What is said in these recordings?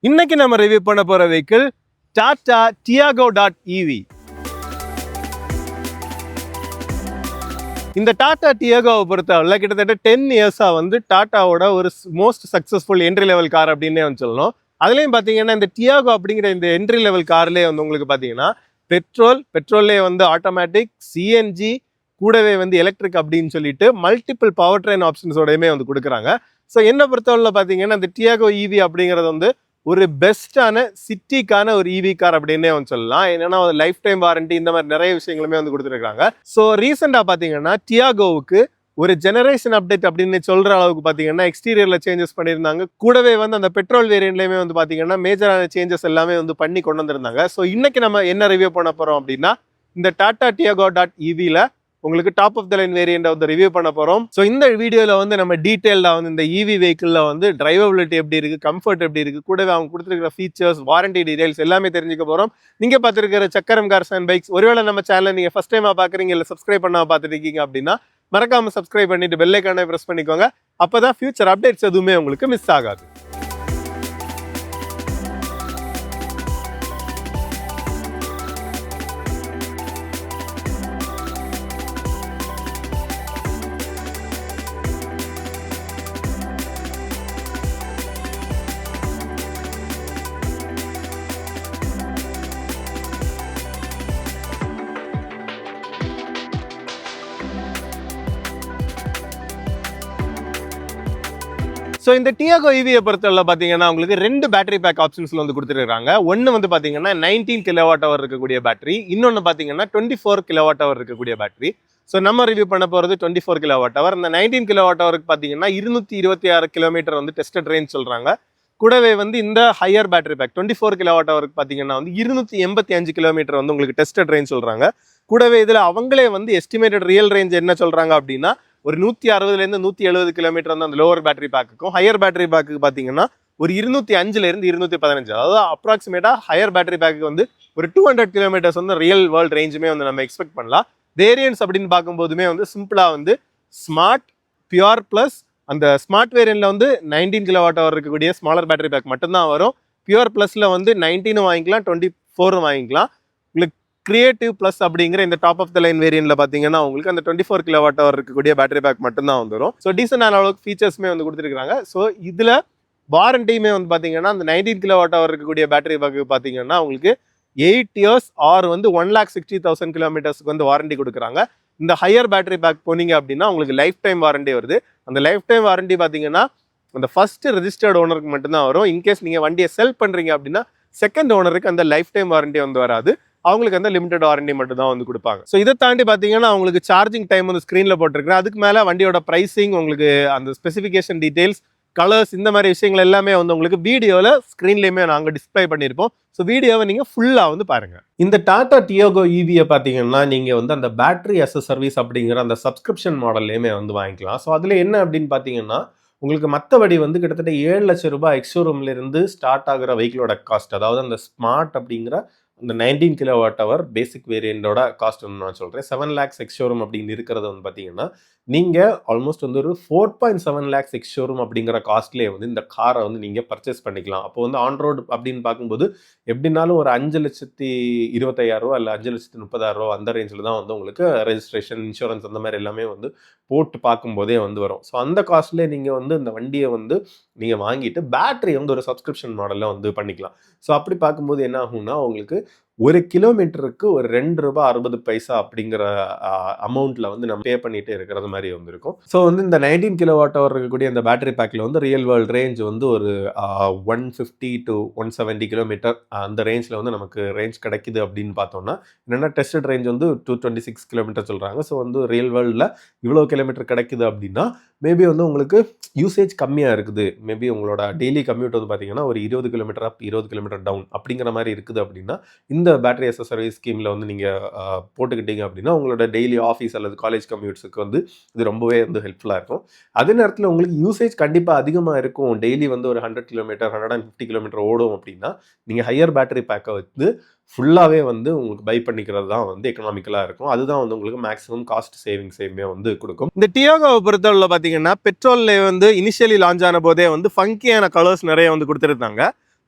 இன்னைக்கு நம்ம ரிவ்யூ பண்ண போற வெஹிக்கிள் டாடா Tiago.ev. இந்த டாடா டியாகோவை பொறுத்தவரை கிட்டத்தட்ட 10 இயர்ஸா வந்து டாட்டாவோட ஒரு most successful entry level car அப்படின்னே வந்து சொல்லணும். அதுலயும் பாத்தீங்கன்னா இந்த டியாகோ அப்படிங்கிற இந்த என்ட்ரி லெவல் கார்லயே வந்து உங்களுக்கு பாத்தீங்கன்னா பெட்ரோல்லே வந்து ஆட்டோமேட்டிக், சிஎன்ஜி, கூடவே வந்து எலக்ட்ரிக் அப்படின்னு சொல்லிட்டு மல்டிபிள் பவர் ட்ரெயின் ஆப்ஷன்ஸோடையுமே வந்து கொடுக்குறாங்க. ஸோ என்ன பொறுத்தவரை பாத்தீங்கன்னா இந்த டியாகோ இவி அப்படிங்கிறது வந்து ஒரு பெஸ்டான சிட்டிக்கான ஒரு இவி கார் அப்படின்னே வந்து சொல்லலாம். என்னன்னா லைஃப் டைம் வாரண்டி இந்த மாதிரி நிறைய விஷயங்களுமே வந்து கொடுத்துருக்காங்க. ஸோ ரீசெண்டா பாத்தீங்கன்னா டியாகோவுக்கு ஒரு ஜெனரேஷன் அப்டேட் அப்படின்னு சொல்ற அளவுக்கு பாத்தீங்கன்னா எக்ஸ்டீரியர்ல சேஞ்சஸ் பண்ணியிருந்தாங்க. கூடவே வந்து அந்த பெட்ரோல் வேரியன்ட்லயுமே வந்து பாத்தீங்கன்னா மேஜரான சேஞ்சஸ் எல்லாமே வந்து பண்ணி கொண்டு வந்திருந்தாங்க. ஸோ இன்னைக்கு நம்ம என்ன ரிவ்யூ பண்ண போறோம் அப்படின்னா இந்த டாடா Tiago.ev உங்களுக்கு top of the line variant வந்து ரிவ்யூ பண்ண போறோம். ஸோ இந்த வீடியோல வந்து நம்ம டீடைல்டா வந்து இந்த இவி வெஹிக்கிள்ல வந்து டிரைவபிலிட்டி எப்படி இருக்கு, கம்ஃபர்ட் எப்படி இருக்கு, கூடவே அவங்க கொடுத்துருக்கிற ஃபீச்சர்ஸ், வாரண்டி டீடைல்ஸ் எல்லாமே தெரிஞ்சுக்க போறோம். நீங்க பார்த்துருக்கிற சக்கரம் கார்ஸ் அண்ட் பைக்ஸ் ஒருவேளை நம்ம சேனலை நீங்க ஃபர்ஸ்ட் டைமா பாக்குறீங்க இல்ல சப்ஸ்கிரைப் பண்ணாம பார்த்துட்டு இருக்கீங்க அப்படின்னா மறக்காம சப்ஸ்கிரைப் பண்ணிட்டு பெல் ஐகானை பிரஸ் பண்ணிக்கோங்க. அப்பதான் ஃபியூச்சர் அப்டேட்ஸ் எதுவுமே உங்களுக்கு மிஸ் ஆகாது. ஸோ இந்த டியாகோ இவியை பொறுத்தவரை பார்த்தீங்கன்னா உங்களுக்கு ரெண்டு பேட்டரி பேக் ஆப்ஷன்ஸ்ல வந்து கொடுத்துருக்காங்க. ஒன்று வந்து பார்த்தீங்கன்னா 19 கிலோவாட் ஹவர் இருக்கக்கூடிய பேட்டரி, இன்னொன்று பார்த்தீங்கன்னா 24 கிலோவாட் ஹவர் இருக்கக்கூடிய பேட்டரி. ஸோ நம்ம ரிவ்யூ பண்ண போகிறது 24 கிலோவாட் ஹவர். இந்த 19 கிலோவாட் ஹவருக்கு பார்த்தீங்கன்னா 226 கிலோமீட்டர் வந்து டெஸ்டட் ரேஞ்ச் சொல்கிறாங்க. கூடவே வந்து இந்த ஹையர் பேட்டரி பேக் 24 கிலோவாட் ஹவருக்கு பார்த்தீங்கன்னா வந்து 285 கிலோமீட்டர் வந்து உங்களுக்கு டெஸ்டட் ரேஞ்ச் சொல்கிறாங்க. கூடவே இதில் அவங்களே வந்து எஸ்டிமேட்டட் ரியல் ரேஞ்ச் என்ன சொல்கிறாங்க அப்படின்னா ஒரு 160 170 கிலோமீட்டர் வந்து அந்த லோவர் பேட்டரி பேக்குக்கும், ஹையர் பேட்டரி பேக்கு பார்த்தீங்கன்னா ஒரு 205 215, அதாவது அப்ராக்சிமேட்டா ஹையர் பேட்டரி பேக்கு வந்து ஒரு 200 கிலோமீட்டர்ஸ் வந்து ரியல் வேர்ல்ட் ரேஞ்சுமே வந்து நம்ம எக்ஸ்பெக்ட் பண்ணலாம். வேரியன்ட்ஸ் அப்படின்னு பார்க்கும்போதுமே வந்து சிம்பிளா வந்து ஸ்மார்ட், பியூர் பிளஸ், அந்த ஸ்மார்ட் வேரியன்ட்ல வந்து 19 கிலோவாட் ஹவர் இருக்கக்கூடிய ஸ்மாலர் பேட்டரி பேக் மட்டும்தான் வரும். பியூர் பிளஸ்ல வந்து 19 வாங்கிக்கலாம், 24 வாங்கிக்கலாம். உங்களுக்கு கிரியேட்டிவ் பிளஸ் அப்படிங்கிற இந்த டாப் ஆஃப் த லைன் வேரியன்ட்ல பாத்தீங்கன்னா உங்களுக்கு அந்த 24 கிலோவாட் ஹவர் இருக்கக்கூடிய பேட்டரி பேக் மட்டும்தான் வந்துடும். ஸோ டீசென்டான அளவுக்கு ஃபீச்சர்ஸ்மே வந்து கொடுத்துருக்காங்க. ஸோ இதுல வாரண்டியுமே வந்து பாத்தீங்கன்னா அந்த 19 கிலோவாட் ஹவர் இருக்கக்கூடிய பேட்டரி பேக் பாத்தீங்கன்னா உங்களுக்கு 8 இயர்ஸ் ஆர் வந்து 1,60,000 கிலோமீட்டர்ஸ்க்கு வந்து வாரண்டி கொடுக்குறாங்க. இந்த ஹையர் பேட்டரி பேக் போனீங்க அப்படின்னா உங்களுக்கு லைஃப் டைம் வாரண்டி வருது. அந்த லைஃப் டைம் வாரண்டி பாத்தீங்கன்னா அந்த ஃபர்ஸ்ட் ரெஜிஸ்டர்ட் ஓனருக்கு மட்டும்தான் வரும். இன்கேஸ் நீங்க வண்டியை செல் பண்றீங்க அப்படின்னா செகண்ட் ஓனருக்கு அந்த லைஃப் டைம் வாரண்டி வந்து வராது. அவங்களுக்கு அந்த லிமிடெட் வாரண்டி மட்டும் தான் வந்து கொடுப்பாங்க. ஸோ இதை தாண்டி பார்த்தீங்கன்னா அவங்களுக்கு சார்ஜிங் டைம் வந்து ஸ்க்ரீனில் போட்டிருக்கேன். அதுக்கு மேலே வண்டியோட ப்ரைஸிங், உங்களுக்கு அந்த ஸ்பெசிஃபிகேஷன் டீடைல்ஸ், கலர்ஸ், இந்த மாதிரி விஷயங்கள் எல்லாமே வந்து உங்களுக்கு வீடியோவில் ஸ்க்ரீன்லேயுமே நாங்கள் டிஸ்பிளே பண்ணியிருப்போம். ஸோ வீடியோவை நீங்கள் ஃபுல்லாக வந்து பாருங்கள். இந்த டாடா டியாகோ இவியை பார்த்தீங்கன்னா நீங்கள் வந்து அந்த பேட்டரி அஸ் அ சர்வீஸ் அப்படிங்கிற அந்த சப்ஸ்கிரிப்ஷன் மாடல்லையுமே வந்து வாங்கிக்கலாம். ஸோ அதில் என்ன அப்படின்னு பார்த்தீங்கன்னா உங்களுக்கு மற்றபடி வந்து கிட்டத்தட்ட 7 லட்சம் ரூபாய் எக்ஸ்ஷோரூம்ல இருந்து ஸ்டார்ட் ஆகிற வெஹிக்கிளோட காஸ்ட், அதாவது அந்த ஸ்மார்ட் அப்படிங்கிற அந்த 19 கிலோவாட் ஹவர் பேசிக் வேரியண்டோட காஸ்ட் வந்து நான் சொல்கிறேன். 7 lakhs எக்ஸ்ஷோரூம் அப்படின்னு இருக்கிறது வந்து பார்த்தீங்கன்னா நீங்கள் ஆல்மோஸ்ட் வந்து ஒரு 4.7 lakhs எக்ஸ்ஷோரூம் அப்படிங்கிற காஸ்ட்லேயே வந்து இந்த காரை வந்து நீங்கள் பர்ச்சேஸ் பண்ணிக்கலாம். அப்போ வந்து ஆன் ரோடு அப்படின்னு பார்க்கும்போது எப்படின்னாலும் ஒரு 5,25,000 இல்லை 5,30,000 அந்த ரேஞ்சில் தான் வந்து உங்களுக்கு ரெஜிஸ்ட்ரேஷன், இன்சூரன்ஸ் அந்த மாதிரி எல்லாமே வந்து போட்டு பார்க்கும்போதே வந்து வரும். ஸோ அந்த காஸ்ட்லேயே நீங்கள் வந்து இந்த வண்டியை வந்து நீங்கள் வாங்கிட்டு பேட்டரி வந்து ஒரு சப்ஸ்கிரிப்ஷன் மாடலில் வந்து பண்ணிக்கலாம். ஸோ அப்படி பார்க்கும்போது என்ன ஆகும்னா உங்களுக்கு ஒரு கிலோமீட்டருக்கு ஒரு ₹2.60 அப்படிங்கிற அமௌண்ட்ல வந்து நம்ம பே பண்ணிட்டு இருக்கிறது மாதிரி வந்து இருக்கும். ஸோ வந்து இந்த 19 கிலோவாட் ஹவர் இருக்கக்கூடிய இந்த பேட்டரி பேக்ல வந்து ரியல் வேர்ல்ட் ரேஞ்ச் வந்து ஒரு 150 to 170 கிலோமீட்டர் அந்த ரேஞ்சில் வந்து நமக்கு ரேஞ்ச் கிடைக்குது அப்படின்னு பார்த்தோம்னா, என்னென்னா டெஸ்டட் ரேஞ்ச் வந்து 226 கிலோமீட்டர் சொல்கிறாங்க. ஸோ வந்து ரியல் வேர்ல்டில் இவ்வளோ கிலோமீட்டர் கிடைக்குது அப்படின்னா மேபி வந்து உங்களுக்கு யூசேஜ் கம்மியாக இருக்குது. மேபி உங்களோட டெய்லி கம்யூட் வந்து பார்த்தீங்கன்னா ஒரு 20 கிலோமீட்டர் அப் 20 கிலோமீட்டர் டவுன் அப்படிங்கிற மாதிரி இருக்குது அப்படின்னா இந்த பேட்டரி அஸ் அ சர்வீஸ் ஸ்கீமில் வந்து நீங்கள் போட்டுக்கிட்டீங்க அப்படின்னா உங்களோட டெய்லி ஆஃபீஸ் அல்லது காலேஜ் கம்யூட்ஸுக்கு வந்து இது ரொம்பவே வந்து ஹெல்ப்ஃபுல்லாக இருக்கும். அதே நேரத்தில் உங்களுக்கு யூசேஜ் கண்டிப்பாக அதிகமாக இருக்கும். டெய்லி வந்து ஒரு 100 கிலோமீட்டர் 150 கிலோமீட்டர் ஓடும் அப்படின்னா நீங்கள் ஹையர் பேட்டரி பேக்கை வந்து ஃபுல்லாகவே வந்து உங்களுக்கு பை பண்ணிக்கிறது தான் வந்து எக்கனாமிக்கலாக இருக்கும். அதுதான் வந்து உங்களுக்கு மேக்ஸிமம் காஸ்ட் சேவிங்ஸையுமே வந்து கொடுக்கும். இந்த டியாகோவை பொறுத்தவரை பார்த்தீங்கன்னா பெட்ரோலில் வந்து இனிஷியலி லான்ச் ஆன போதே வந்து ஃபங்கியான கலர்ஸ் நிறைய வந்து கொடுத்துருந்தாங்க.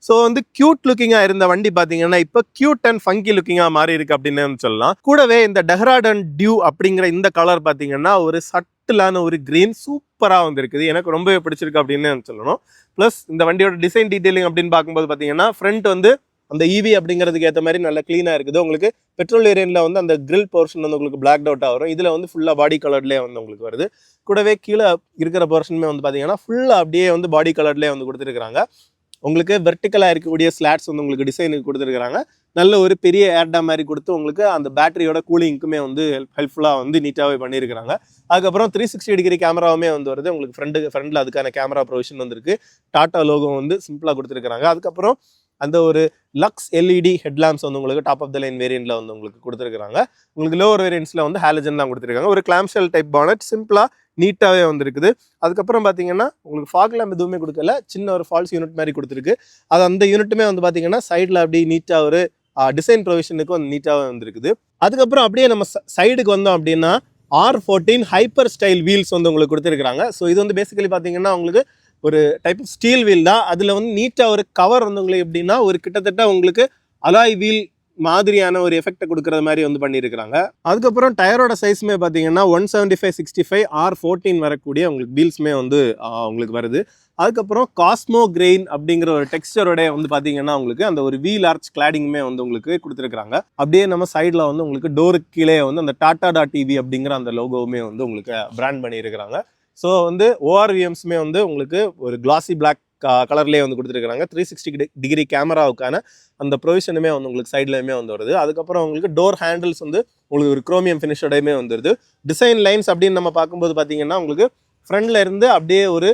ஸோ வந்து கியூட் லுக்கிங்காக இருந்த வண்டி பார்த்தீங்கன்னா இப்போ கியூட் அண்ட் ஃபங்கி லுக்கிங்காக மாறி இருக்கு அப்படின்னு சொல்லலாம். கூடவே இந்த டெஹ்ராடன் டியூ அப்படிங்கிற இந்த கலர் பார்த்தீங்கன்னா ஒரு சட்டிலான ஒரு கிரீன் சூப்பராக வந்துருக்குது. எனக்கு ரொம்பவே பிடிச்சிருக்கு அப்படின்னு சொல்லணும். ப்ளஸ் இந்த வண்டியோட டிசைன் டீடைலிங் அப்படின்னு பார்க்கும்போது பார்த்தீங்கன்னா ஃப்ரண்ட் வந்து அந்த இவி அப்படிங்கிறதுக்கு ஏற்ற மாதிரி நல்லா க்ளீனாக இருக்குது. உங்களுக்கு பெட்ரோல் வேரியன்ட்ல வந்து அந்த கிரில் போர்ஷன் வந்து உங்களுக்கு பிளாக் அவுட் வரும். இதில் வந்து ஃபுல்லாக பாடி கலர்லேயே வந்து உங்களுக்கு வருது. கூடவே கீழே இருக்கிற போர்ஷனுமே வந்து பார்த்தீங்கன்னா ஃபுல்லாக அப்படியே வந்து பாடி கலர்லேயே வந்து கொடுத்துருக்காங்க. உங்களுக்கு வெர்டிக்கலாக இருக்கக்கூடிய ஸ்லாட்ஸ் வந்து உங்களுக்கு டிசைனுக்கு கொடுத்துருக்காங்க. நல்ல ஒரு பெரிய ஏர்டா மாதிரி கொடுத்து உங்களுக்கு அந்த பேட்டரியோட கூலிங்க்குமே வந்து ஹெல்ப்ஃபுல்லாக வந்து நீட்டாகவே பண்ணியிருக்காங்க. அதுக்கப்புறம் 360 டிகிரி கேமராவுமே வந்து வருது. உங்களுக்கு ஃப்ரண்டில் அதுக்கான கேமரா ப்ரொவிஷன் வந்துருக்கு. டாட்டா லோகோ வந்து சிம்பிளாக கொடுத்துருக்காங்க. அதுக்கப்புறம் அந்த ஒரு லக்ஸ் எல்இடி ஹெட்லாம்ப்ஸ் வந்து உங்களுக்கு டாப் ஆஃப் த லைன் வேரியன்ட்ல வந்து உங்களுக்கு கொடுத்துருக்காங்க. உங்களுக்கு லோவர் வேரியன்ட்ஸ்ல வந்து ஹாலஜன் தான் கொடுத்துருக்காங்க. ஒரு கிளாம்ஷெல் டைப் பானட் சிம்பிளா நீட்டாகவே வந்துருக்குது. அதுக்கப்புறம் பார்த்தீங்கன்னா உங்களுக்கு ஃபாக் லேம்ப் எதுவுமே கொடுக்கல. சின்ன ஒரு ஃபால்ஸ் யூனிட் மாதிரி கொடுத்துருக்கு. அது அந்த யூனிட்டுமே வந்து பார்த்தீங்கன்னா சைடில் அப்படியே நீட்டாக ஒரு டிசைன் ப்ரொவிஷனுக்கு வந்து நீட்டாகவே வந்துருக்குது. அதுக்கப்புறம் அப்படியே நம்ம சைடுக்கு வந்தோம் அப்படின்னா R14 ஹைப்பர் ஸ்டைல் வீல்ஸ் வந்து உங்களுக்கு கொடுத்துருக்காங்க. ஸோ இது வந்து பேசிக்கலி பார்த்தீங்கன்னா உங்களுக்கு ஒரு டைப் ஆஃப் ஸ்டீல் வீல் தான். அதில் வந்து நீட்டாக ஒரு கவர் வந்து உங்களுக்கு எப்படின்னா ஒரு கிட்டத்தட்ட உங்களுக்கு அலாய் வீல் மாதிரியான ஒரு எஃபெக்டை கொடுக்குற மாதிரி வந்து பண்ணியிருக்கிறாங்க. அதுக்கப்புறம் டயரோட சைஸுமே பார்த்தீங்கன்னா 175/65 R14 வரக்கூடிய உங்களுக்கு வீல்ஸுமே வந்து உங்களுக்கு வருது. அதுக்கப்புறம் காஸ்மோ கிரெயின் அப்படிங்கிற ஒரு டெக்ஸ்டரோட வந்து பார்த்தீங்கன்னா உங்களுக்கு அந்த ஒரு வீல் ஆர்ச் கிளாடிங்குமே வந்து உங்களுக்கு கொடுத்துருக்காங்க. அப்படியே நம்ம சைடில் வந்து உங்களுக்கு டோருக்கு கீழே வந்து அந்த டாடா.டிவி அப்படிங்கிற அந்த லோகோவுமே வந்து உங்களுக்கு பிராண்ட் பண்ணியிருக்கிறாங்க. ஸோ வந்து ஓஆர்விஎம்ஸுமே வந்து உங்களுக்கு ஒரு கிளாசி பிளாக் கலர்லேயே வந்து கொடுத்துருக்காங்க. 360 டிகிரி கேமராவுக்கான அந்த ப்ரொவிஷனுமே வந்து உங்களுக்கு சைட்லையுமே வந்து வருது. அதுக்கப்புறம் உங்களுக்கு டோர் ஹேண்டில்ஸ் வந்து உங்களுக்கு ஒரு குரோமியம் ஃபினிஷோடையுமே வந்துடுது. டிசைன் லைன்ஸ் அப்படின்னு நம்ம பார்க்கும்போது பார்த்தீங்கன்னா உங்களுக்கு ஃப்ரண்ட்ல இருந்து அப்படியே ஒரு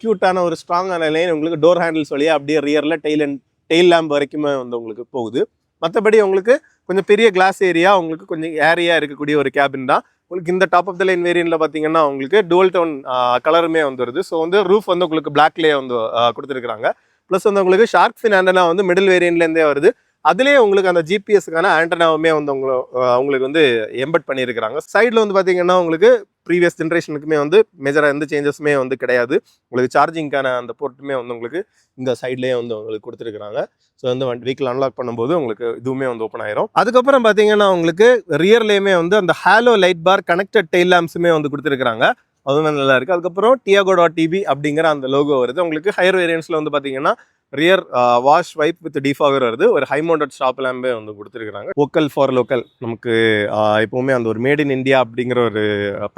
க்யூட்டான ஒரு ஸ்ட்ராங்கான லைன் உங்களுக்கு டோர் ஹேண்டில்ஸ் வழியாக அப்படியே ரியரில் டெயில் லேம்ப் வரைக்குமே வந்து உங்களுக்கு போகுது. மற்றபடி உங்களுக்கு கொஞ்சம் பெரிய கிளாஸ் ஏரியா, உங்களுக்கு கொஞ்சம் ஏரியா இருக்கக்கூடிய ஒரு கேபின் தான். உங்களுக்கு இந்த டாப் ஆஃப் த லைன் வேரியன்ட்ல பார்த்தீங்கன்னா உங்களுக்கு டுவல் டோன் கலருமே வந்து வருது. ஸோ வந்து ரூஃப் வந்து உங்களுக்கு பிளாக்லேயே வந்து கொடுத்துருக்காங்க. ப்ளஸ் வந்து உங்களுக்கு ஷார்க் ஃபின் ஆண்டனா வந்து மிடில் வேரியன்ட்லேருந்தே வருது. அதுலேயே உங்களுக்கு அந்த ஜிபிஎஸ்க்கான ஆண்டனாவுமே வந்து உங்களுக்கு வந்து எம்பட் பண்ணியிருக்கிறாங்க. சைடில் வந்து பார்த்தீங்கன்னா உங்களுக்கு ப்ரீவியஸ் ஜென்ரேஷனுக்குமே வந்து மேஜராக எந்த சேஞ்சஸுமே வந்து கிடையாது. உங்களுக்கு சார்ஜிங்கான அந்த போர்ட்டுமே வந்து உங்களுக்கு இந்த சைட்லேயே வந்து உங்களுக்கு கொடுத்துருக்காங்க. ஸோ வந்து வெஹிக்கிள் அன்லாக் பண்ணும்போது உங்களுக்கு இதுவுமே வந்து ஓப்பன் ஆயிரும். அதுக்கப்புறம் பார்த்தீங்கன்னா உங்களுக்கு ரியர்லேயுமே வந்து அந்த ஹாலோ லைட் பார் கனெக்டட் டெயில் லேம்ப்ஸுமே வந்து கொடுத்துருக்காங்க. அதுவுமே நல்லா இருக்குது. அதுக்கப்புறம் டியாகோ.டிவி அப்படிங்கிற அந்த லோகோ வருது. உங்களுக்கு ஹையர் வேரியன்ட்ஸில் வந்து பார்த்தீங்கன்னா rear wash vibe with defogger வருது. ஒரு ஹை மவுண்டட் ஸ்டாப் லேம்பே வந்து கொடுத்துருக்காங்க. வோக்கல் ஃபார் லோக்கல் நமக்கு எப்போவுமே அந்த ஒரு மேட் இன் இந்தியா அப்படிங்கிற ஒரு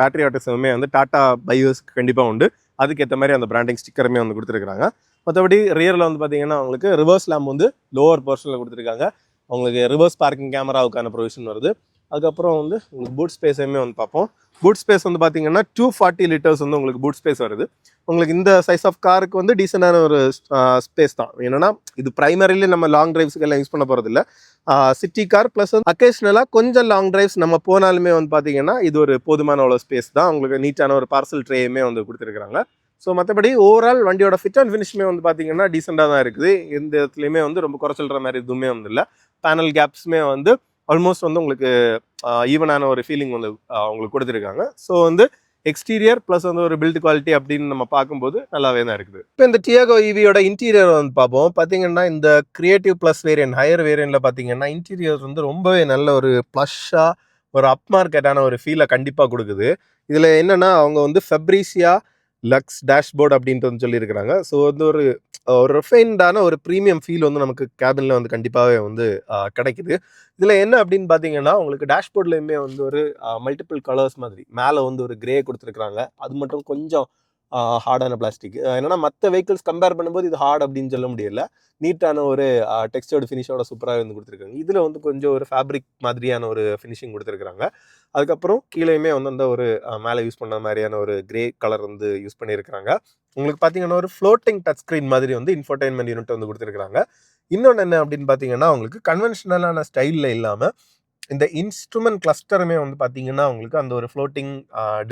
பேட்ரியாட்டிசமே வந்து டாடா பையர்ஸ்க்கு கண்டிப்பாக உண்டு. அதுக்கேற்ற மாதிரி அந்த பிராண்டிங் ஸ்டிக்கருமே வந்து கொடுத்துருக்காங்க. மற்றபடி ரியரில் வந்து பார்த்தீங்கன்னா உங்களுக்கு ரிவர்ஸ் லேம்ப் வந்து லோவர் போர்ஷனில் கொடுத்துருக்காங்க. உங்களுக்கு ரிவர்ஸ் பார்க்கிங் கேமராவுக்கான ப்ரொவிஷன் வருது. அதுக்கப்புறம் வந்து உங்களுக்கு பூட் ஸ்பேஸையுமே வந்து பார்ப்போம். பூட் ஸ்பேஸ் வந்து பார்த்தீங்கன்னா 240 லிட்டர்ஸ் வந்து உங்களுக்கு பூட் ஸ்பேஸ் வருது. உங்களுக்கு இந்த சைஸ் ஆஃப் காருக்கு வந்து டீசெண்டான ஒரு ஸ்பேஸ் தான். என்னன்னா இது பிரைமரிலி நம்ம லாங் டிரைவ்ஸ்க்கு எல்லாம் யூஸ் பண்ண போகிறது இல்லை. சிட்டி கார் ப்ளஸ் வந்து அக்கேஷனலாக கொஞ்சம் லாங் டிரைவ்ஸ் நம்ம போனாலுமே வந்து பார்த்தீங்கன்னா இது ஒரு போதுமான அவ்வளோ ஸ்பேஸ் தான். உங்களுக்கு நீட்டான ஒரு பார்சல் ட்ரேயுமே வந்து கொடுத்துருக்காங்க. ஸோ மற்றபடி ஓவரால் வண்டியோட ஃபிட் அண்ட் ஃபினிஷ்மே வந்து பார்த்தீங்கன்னா டீசெண்டாக தான் இருக்குது. எந்த இடத்துலையுமே வந்து ரொம்ப குறை சொல்கிற மாதிரி எதுவுமே வந்து இல்லை. பேனல் கேப்ஸுமே வந்து ஆல்மோஸ்ட் வந்து உங்களுக்கு ஈவனான ஒரு ஃபீலிங் வந்து உங்களுக்கு கொடுத்துருக்காங்க. ஸோ வந்து எக்ஸ்டீரியர் ப்ளஸ் வந்து ஒரு பில்ட் குவாலிட்டி அப்படின்னு நம்ம பார்க்கும்போது நல்லாவே தான் இருக்குது. இப்போ இந்த டியாகோ ஈவியோட இன்டீரியர் வந்து பார்ப்போம். பார்த்தீங்கன்னா இந்த கிரியேட்டிவ் ப்ளஸ் வேரியன்ட் ஹையர் வேரியன்ட்ல பார்த்தீங்கன்னா இன்டீரியர் வந்து ரொம்பவே நல்ல ஒரு ப்ளஷ்ஷாக ஒரு அப் மார்க்கெட்டான ஒரு ஃபீலை கண்டிப்பாக கொடுக்குது. இதில் என்னென்னா அவங்க வந்து ஃபெப்ரீசியா லக்ஸ் டேஷ்போர்ட் அப்படின்ட்டு வந்து சொல்லியிருக்கிறாங்க. ஸோ வந்து ஒரு ரிஃபைன்டான ஒரு ப்ரீமியம் ஃபீல் வந்து நமக்கு கேபினில் வந்து கண்டிப்பாகவே வந்து கிடைக்குது. இதில் என்ன அப்படின்னு பார்த்தீங்கன்னா உங்களுக்கு டேஷ்போர்ட்லேயுமே வந்து ஒரு மல்டிபிள் கலர்ஸ் மாதிரி மேலே வந்து ஒரு கிரே கொடுத்துருக்குறாங்க. அது மட்டும் கொஞ்சம் ஹார்டான பிளாஸ்டிக். என்னன்னா மற்ற வெஹிக்கிள்ஸ் கம்பேர் பண்ணும்போது இது ஹார்ட் அப்படின்னு சொல்ல முடியல. நீட்டான ஒரு டெக்ஸ்டர்டு ஃபினிஷோட சூப்பராக வந்து கொடுத்துருக்காங்க. இதில் வந்து கொஞ்சம் ஒரு ஃபேப்ரிக் மாதிரியான ஒரு ஃபினிஷிங் கொடுத்துருக்குறாங்க. அதுக்கப்புறம் கீழேயுமே வந்து அந்த ஒரு மேலே யூஸ் பண்ண மாதிரியான ஒரு கிரே கலர் வந்து யூஸ் பண்ணியிருக்கிறாங்க. உங்களுக்கு பார்த்தீங்கன்னா ஒரு ஃப்ளோட்டிங் டச் ஸ்க்ரீன் மாதிரி வந்து இன்ஃபோடைன்மெண்ட் யூனிட் வந்து கொடுத்துருக்காங்க. இன்னொன்று என்ன அப்படின்னு பார்த்தீங்கன்னா உங்களுக்கு கன்வென்ஷனலான ஸ்டைலில் இல்லாமல் இந்த இன்ஸ்ட்ருமெண்ட் கிளஸ்டருமே வந்து பார்த்தீங்கன்னா உங்களுக்கு அந்த ஒரு ஃப்ளோட்டிங்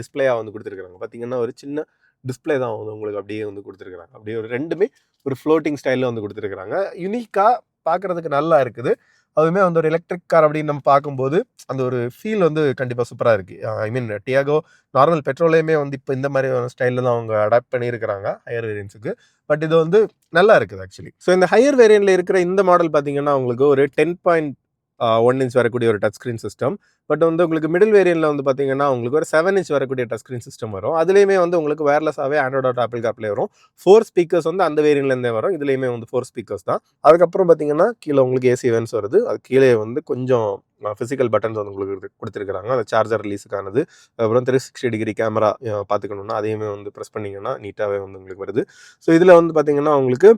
டிஸ்பிளேயாக வந்து கொடுத்துருக்காங்க. பார்த்தீங்கன்னா ஒரு சின்ன டிஸ்பிளே தான் வந்து உங்களுக்கு அப்படியே வந்து கொடுத்துருக்காங்க. அப்படியே ஒரு ரெண்டுமே ஒரு ஃப்ளோட்டிங் ஸ்டைலில் வந்து கொடுத்துருக்காங்க. யூனிக்காக பார்க்குறதுக்கு நல்லா இருக்குது. அதுவுமே வந்து ஒரு எலக்ட்ரிக் கார் அப்படின்னு நம்ம பார்க்கும்போது அந்த ஒரு ஃபீல் வந்து கண்டிப்பாக சூப்பராக இருக்குது. ஐ மீன் டியாகோ நார்மல் பெட்ரோலையுமே வந்து இப்போ இந்த மாதிரி ஸ்டைலில் தான் அவங்க அடாப்ட் பண்ணியிருக்கிறாங்க ஹையர் வேரியன்ஸுக்கு. பட் இது வந்து நல்லா இருக்குது ஆக்சுவலி. ஸோ இந்த ஹையர் வேரியன்ட்ல இருக்கிற இந்த மாடல் பார்த்தீங்கன்னா உங்களுக்கு ஒரு 10.1 இன்ச் வரக்கூடிய ஒரு டச் ஸ்க்ரீன் சிஸ்டம். பட் வந்து உங்களுக்கு மிடில் வேரியன்ட்ல வந்து பார்த்தீங்கன்னா உங்களுக்கு ஒரு 7 இன்ச் வரக்கூடிய டச் ஸ்க்ரீன் சிஸ்டம் வரும். அதுலேயுமே வந்து உங்களுக்கு வயர்லெஸ்ஸாகவே ஆண்ட்ராய்ட் ஆட்டோ ஆப்பிள் கார்ப்ளே வரும். 4 ஸ்பீக்கர்ஸ் வந்து அந்த வேரியன்ட்லேருந்தே வரும். இதுலேயுமே வந்து 4 ஸ்பீக்கர்ஸ் தான். அதுக்கப்புறம் பார்த்தீங்கன்னா கீழே உங்களுக்கு ஏசி வென்ட்ஸ் வருது. அது கீழே வந்து கொஞ்சம் ஃபிசிக்கல் பட்டன்ஸ் வந்து உங்களுக்கு கொடுத்துருக்காங்க. அந்த சார்ஜர் ரிலீஸுக்கானது. அப்புறம் 360 டிகிரி கேமரா பார்த்துக்கணுன்னா அதையுமே வந்து ப்ரெஸ் பண்ணிங்கன்னா நீட்டாகவே வந்து உங்களுக்கு வருது. ஸோ இதில் வந்து பார்த்தீங்கன்னா உங்களுக்கு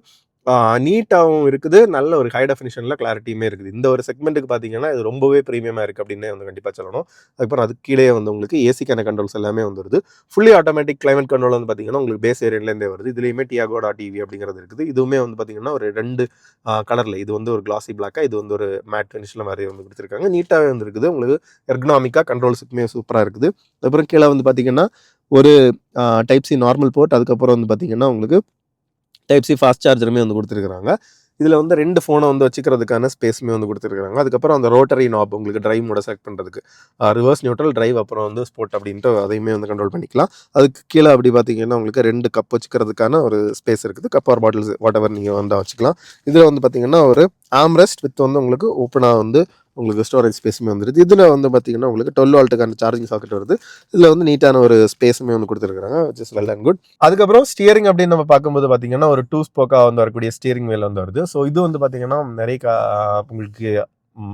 நீட்டாகவும் இருக்குது, நல்ல ஒரு ஹை டெஃபினிஷனில் கிளாரிட்டியுமே இருக்குது. இந்த ஒரு செக்மெண்ட்டுக்கு பார்த்தீங்கன்னா இது ரொம்பவே ப்ரீமியமாக இருக்குது அப்படின்னே வந்து கண்டிப்பாக சொல்லணும். அதுக்கப்புறம் அதுக்கு கீழே வந்து உங்களுக்கு ஏசிக்கான கண்ட்ரோல்ஸ் எல்லாமே வந்துருது. ஃபுல்லி ஆட்டோமேட்டிக் கிளைமேட் கண்ட்ரோல் வந்து பார்த்தீங்கன்னா உங்களுக்கு பேஸ் வேரியன்ட்லேருந்தே வருது. இதுலேயுமே Tiago.ev அப்படிங்கிறது இருக்குது. இதுவுமே வந்து பார்த்தீங்கன்னா ஒரு 2 கலரில், இது வந்து ஒரு கிளாசி பிளாக்காக, இது வந்து ஒரு மேட் ஃபினிஷில் மாதிரி வந்து கொடுத்துருக்காங்க. நீட்டாகவே வந்து இருக்குது. உங்களுக்கு எர்கனாமிக்காக கண்ட்ரோல்ஸுக்குமே சூப்பராக இருக்குது. அதுக்கப்புறம் கீழே வந்து பார்த்தீங்கன்னா ஒரு டைப் சி நார்மல் போர்ட், அதுக்கப்புறம் வந்து பார்த்தீங்கன்னா உங்களுக்கு டைப் சி ஃபாஸ்ட் சார்ஜருமே வந்து கொடுத்துருக்காங்க. இதில் வந்து 2 ஃபோனை வந்து வச்சுக்கிறதுக்கான ஸ்பேஸுமே வந்து கொடுத்துருக்காங்க. அதுக்கப்புறம் அந்த ரோட்டரி நாப் உங்களுக்கு டிரைவ் மோட செலக்ட் பண்ணுறதுக்கு, ரிவர்ஸ் நியூட்ரல் டிரைவ் அப்புறம் வந்து ஸ்போர்ட் அப்படின்ட்டு அதையுமே வந்து கண்ட்ரோல் பண்ணிக்கலாம். அதுக்கு கீழே அப்படி பார்த்தீங்கன்னா உங்களுக்கு 2 கப் வச்சுக்கிறதுக்கான ஒரு ஸ்பேஸ் இருக்குது. Cup R bottles what ever நீங்கள் வந்து வச்சுக்கலாம். இதில் வந்து பார்த்தீங்கன்னா ஒரு ஆம்ரெஸ்ட் வித் வந்து உங்களுக்கு ஓப்பனாக வந்து உங்களுக்கு ஸ்டோரேஜ் ஸ்பேஸுமே வந்துருது. இதில் வந்து பார்த்தீங்கன்னா உங்களுக்கு 12 வால்ட்டுக்கான சார்ஜிங் சாக்கெட் வருது. இதில் வந்து நீட்டான ஒரு ஸ்பேஸுமே வந்து கொடுத்துருக்காங்க, which is well and good. அதுக்கப்புறம் ஸ்டியரிங் அப்படின்னு நம்ம பார்க்கும்போது பார்த்தீங்கன்னா ஒரு 2 ஸ்போக்காக வந்து வரக்கூடிய ஸ்டியரிங் வீல் வந்து வருது. ஸோ இது வந்து பார்த்தீங்கன்னா நிறைய உங்களுக்கு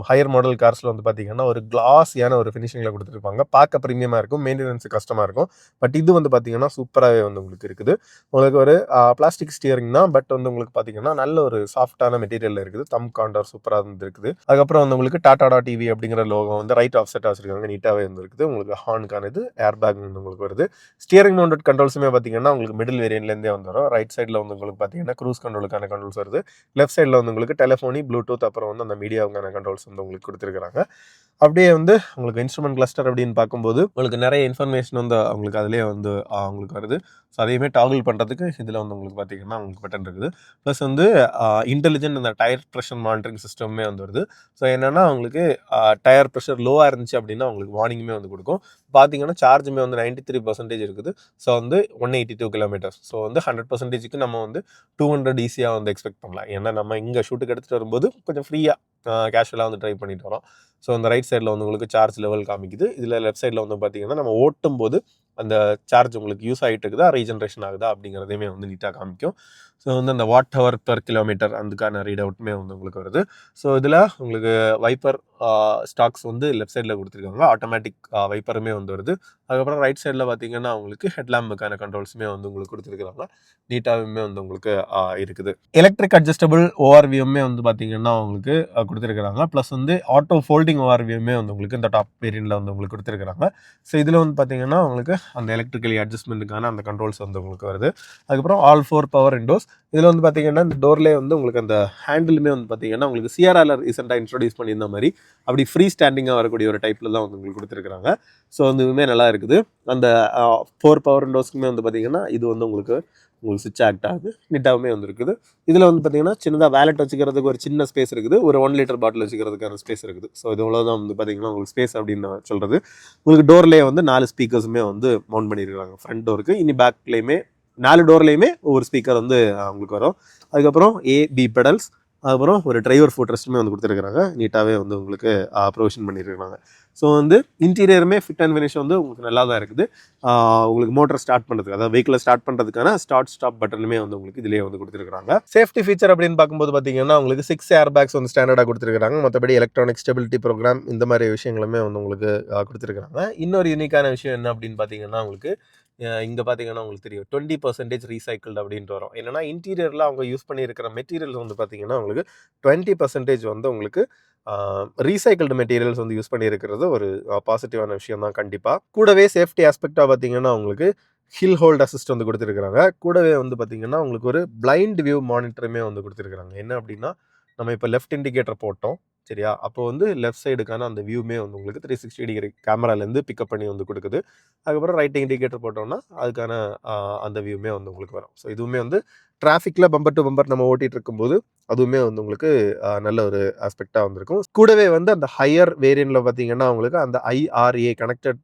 ஹையர் மாடல் கார்ஸில் வந்து பார்த்தீங்கன்னா ஒரு கிளாஸியான ஒரு ஃபினிஷிங்கில் கொடுத்துருப்பாங்க. பார்க்க ப்ரீமியமாக இருக்கும், மெயின்டெனன்ஸ் கஷ்டமாக இருக்கும். பட் இது வந்து பார்த்தீங்கன்னா சூப்பராகவே வந்து உங்களுக்கு இருக்குது. உங்களுக்கு ஒரு பிளாஸ்டிக் ஸ்டியரிங் தான், பட் வந்து உங்களுக்கு பார்த்தீங்கன்னா நல்ல ஒரு சாஃப்டான மெட்டீரியலில் இருக்குது. தம் காண்டர் சூப்பராக வந்து இருக்குது. அதுக்கப்புறம் வந்து உங்களுக்கு Tata.ev அப்படிங்கிற லோகோ வந்து ரைட் ஆஃப் செட்டாக வச்சிருக்காங்க, நீட்டாகவே வந்து இருக்குது. உங்களுக்கு ஹார்னுக்கான இது ஏர் பேக் வந்து உங்களுக்கு வருது. ஸ்டியரிங் மவுண்டட் கண்ட்ரோல்ஸுமே பார்த்தீங்கன்னா உங்களுக்கு மிடில் வேரியன்ட்லேருந்தே வந்துடும். ரைட் சைடில் வந்து உங்களுக்கு பார்த்தீங்கன்னா க்ரூஸ் கண்ட்ரோலுக்கான கண்ட்ரோல்ஸ் வருது. லெஃப்ட் சைடில் வந்து உங்களுக்கு டெலிஃபோனி, ப்ளூடூத் அப்புறம் வந்து அந்த மீடியாவுக்கான கண்ட்ரோல்ஸ் வந்து உங்களுக்கு கொடுத்துருக்காங்க. அப்படியே வந்து உங்களுக்கு இன்ஸ்ட்ருமெண்ட் கிளஸ்டர் அப்படின்னு பார்க்கும்போது உங்களுக்கு நிறைய இன்ஃபர்மேஷன் வந்து உங்களுக்கு அதிலே வந்து உங்களுக்கு வருது. ஸோ அதையுமே டாகிள் பண்ணுறதுக்கு இதில் வந்து உங்களுக்கு பார்த்தீங்கன்னா உங்களுக்கு பட்டன் இருக்குது. ப்ளஸ் வந்து இன்டெலிஜென்ட் அந்த டயர் ப்ரெஷர் மானிட்டரிங் சிஸ்டமே வந்து வருது. ஸோ என்னென்னா உங்களுக்கு டயர் ப்ரெஷர் லோவாக இருந்துச்சு அப்படின்னா உங்களுக்கு வார்னிங்குமே வந்து கொடுக்கும். பார்த்தீங்கன்னா சார்ஜுமே வந்து 93% இருக்குது. ஸோ வந்து 182 கிலோமீட்டர்ஸ். ஸோ வந்து 100%க்கு நம்ம வந்து 200 ஈஸியாக வந்து எக்ஸ்பெக்ட் பண்ணலாம். ஏன்னா நம்ம இங்கே ஷூட்டுக்கு எடுத்துகிட்டு வரும்போது கொஞ்சம் ஃப்ரீயாக கேஷுவலாக வந்து ட்ரைவ் பண்ணிட்டு வரோம். ஸோ அந்த ரைட் சைடில் வந்து உங்களுக்கு சார்ஜ் லெவல் காமிக்குது. இதில் லெஃப்ட் சைடில் வந்து பார்த்தீங்கன்னா நம்ம ஓட்டும் போது அந்த சார்ஜ் உங்களுக்கு யூஸ் ஆகிட்டு இருக்குதா, ரீஜென்ரேஷன் ஆகுதா அப்படிங்கிறதையுமே வந்து நீட்டாக காமிக்கும். ஸோ வந்து அந்த வாட் ஹவர் பெர் கிலோமீட்டர் அதுக்கான ரீட் அவுட்டுமே வந்து உங்களுக்கு வருது. ஸோ இதில் உங்களுக்கு வைப்பர் ஸ்டாக்ஸ் வந்து லெஃப்ட் சைடில் கொடுத்துருக்காங்க. ஆட்டோமேட்டிக் வைப்பருமே வந்து வருது. அதுக்கப்புறம் ரைட் சைடில் பார்த்தீங்கன்னா உங்களுக்கு ஹெட்லாம்புக்கான கண்ட்ரோல்ஸுமே வந்து உங்களுக்கு கொடுத்துருக்காங்க. நீட்டாகவுமே வந்து உங்களுக்கு இருக்குது. எலக்ட்ரிக் அட்ஜஸ்டபிள் ஓஆர்வியுமே வந்து பார்த்தீங்கன்னா உங்களுக்கு கொடுத்துருக்காங்க. ப்ளஸ் வந்து ஆட்டோ ஃபோல்டிங் ஓஆர்வியுமே வந்து உங்களுக்கு இந்த டாப் வேரியன்ட்ல வந்து உங்களுக்கு கொடுத்துருக்காங்க. ஸோ இதில் வந்து பார்த்தீங்கன்னா உங்களுக்கு அந்த எலக்ட்ரிக்கலி அட்ஜஸ்ட்மெண்ட்டுக்கான அந்த கண்ட்ரோல்ஸ் வந்து உங்களுக்கு வருது. அதுக்கப்புறம் ஆல் 4 பவர் விண்டோஸ். இதில் வந்து பார்த்தீங்கன்னா இந்த டோர்லேயே வந்து உங்களுக்கு அந்த ஹேண்டிலுமே வந்து பார்த்தீங்கன்னா உங்களுக்கு சிஆர்ஆர் ரீசெண்டாக இன்ட்ரோடியூஸ் பண்ணியிருந்த மாதிரி அப்படி ஃப்ரீ ஸ்டாண்டிங்காக வரக்கூடிய ஒரு டைப்பில் தான் வந்து உங்களுக்கு கொடுத்துருக்காங்க. ஸோ வந்து இதுவுமே நல்லா இருக்குது. அந்த 4 பவர் விண்டோஸ்க்குமே வந்து பார்த்தீங்கன்னா இது வந்து உங்களுக்கு சுவிட்ச் ஆக்ட் ஆகுது, நீட்டாகவுமே வந்து இருக்குது. இதில் வந்து பார்த்தீங்கன்னா சின்னதாக வேலெட் வச்சுக்கிறதுக்கு ஒரு சின்ன ஸ்பேஸ் இருக்குது, ஒரு 1 லிட்டர் பாட்டில் வச்சுக்கிறதுக்கான ஸ்பேஸ் இருக்குது. ஸோ இது இவ்வளோதான் வந்து பார்த்தீங்கன்னா உங்களுக்கு ஸ்பேஸ் அப்படின்னு சொல்கிறது. உங்களுக்கு டோர்லேயே வந்து 4 ஸ்பீக்கர்ஸுமே வந்து மவுண்ட் பண்ணியிருக்காங்க ஃப்ரண்ட் டோருக்கு. இனி பேக்லேயுமே 4 டோர்லேயுமே ஒரு ஸ்பீக்கர் வந்து உங்களுக்கு வரும். அதுக்கப்புறம் ஏபி பெடல்ஸ், அதுக்கப்புறம் ஒரு டிரைவர் ஃபுட் ரெஸ்ட்டுமே வந்து கொடுத்துருக்காங்க. நீட்டாகவே வந்து உங்களுக்கு ப்ரொவிஷன் பண்ணியிருக்காங்க. ஸோ வந்து இன்டீரியருமே ஃபிட் அண்ட் ஃபினிஷ் வந்து உங்களுக்கு நல்லா தான் இருக்குது. உங்களுக்கு மோட்டர் ஸ்டார்ட் பண்ணுறதுக்கு, அதாவது வெஹிக்கிளை ஸ்டார்ட் பண்ணுறதுக்கான ஸ்டார்ட் ஸ்டாப் பட்டனுமே வந்து உங்களுக்கு இதிலே வந்து கொடுத்துருக்காங்க. சேஃப்டி ஃபீச்சர் அப்படின்னு பார்க்கும்போது பார்த்தீங்கன்னா உங்களுக்கு 6 ஏர் பேக்ஸ் வந்து ஸ்டாண்டர்டாக கொடுத்துருக்காங்க. மற்றபடி எலக்ட்ரானிக் ஸ்டெபிலிட்டி ப்ரோக்ராம் இந்த மாதிரி விஷயங்களுமே வந்து உங்களுக்கு கொடுத்துருக்காங்க. இன்னொரு யூனிக்கான விஷயம் என்ன அப்படின்னு பார்த்தீங்கன்னா உங்களுக்கு இங்கே பார்த்தீங்கன்னா உங்களுக்கு தெரியும் 20% ரீசைக்கிள்டு அப்படின்ட்டு வரும். என்னென்னா இன்டீரியரில் அவங்க யூஸ் பண்ணியிருக்கிற மெட்டீரியல்ஸ் வந்து பார்த்தீங்கன்னா உங்களுக்கு 20% வந்து உங்களுக்கு ரீசைக்கிள்டு மெட்டீரியல்ஸ் வந்து யூஸ் பண்ணியிருக்கிறது ஒரு பாசிட்டிவான விஷயம் தான் கண்டிப்பாக. கூடவே சேஃப்டி ஆஸ்பெக்டாக பார்த்தீங்கன்னா உங்களுக்கு ஹில் ஹோல்ட் அசிஸ்ட் வந்து கொடுத்துருக்காங்க. கூடவே வந்து பார்த்தீங்கன்னா உங்களுக்கு ஒரு பிளைண்ட் வியூ மானிட்டருமே வந்து கொடுத்துருக்காங்க. என்ன அப்படின்னா நம்ம இப்போ லெஃப்ட் இண்டிகேட்டர் போட்டோம் சரியா, அப்போ வந்து லெஃப்ட் சைடுக்கான அந்த வியூமே வந்து உங்களுக்கு 360 டிகிரி கேமராலேருந்து பிக்கப் பண்ணி வந்து கொடுக்குது. அதுக்கப்புறம் ரைட் இண்டிகேட்டர் போட்டோம்னா அதுக்கான அந்த வியூமே வந்து உங்களுக்கு வரும். ஸோ இதுவுமே வந்து டிராஃபிக்கில் பம்பர் டு பம்பர் நம்ம ஓட்டிகிட்டு இருக்கும்போது அதுவுமே வந்து உங்களுக்கு நல்ல ஒரு ஆஸ்பெக்டாக வந்திருக்கும். கூடவே வந்து அந்த ஹையர் வேரியண்ட்டில் பார்த்தீங்கன்னா உங்களுக்கு அந்த IRA கனெக்டட்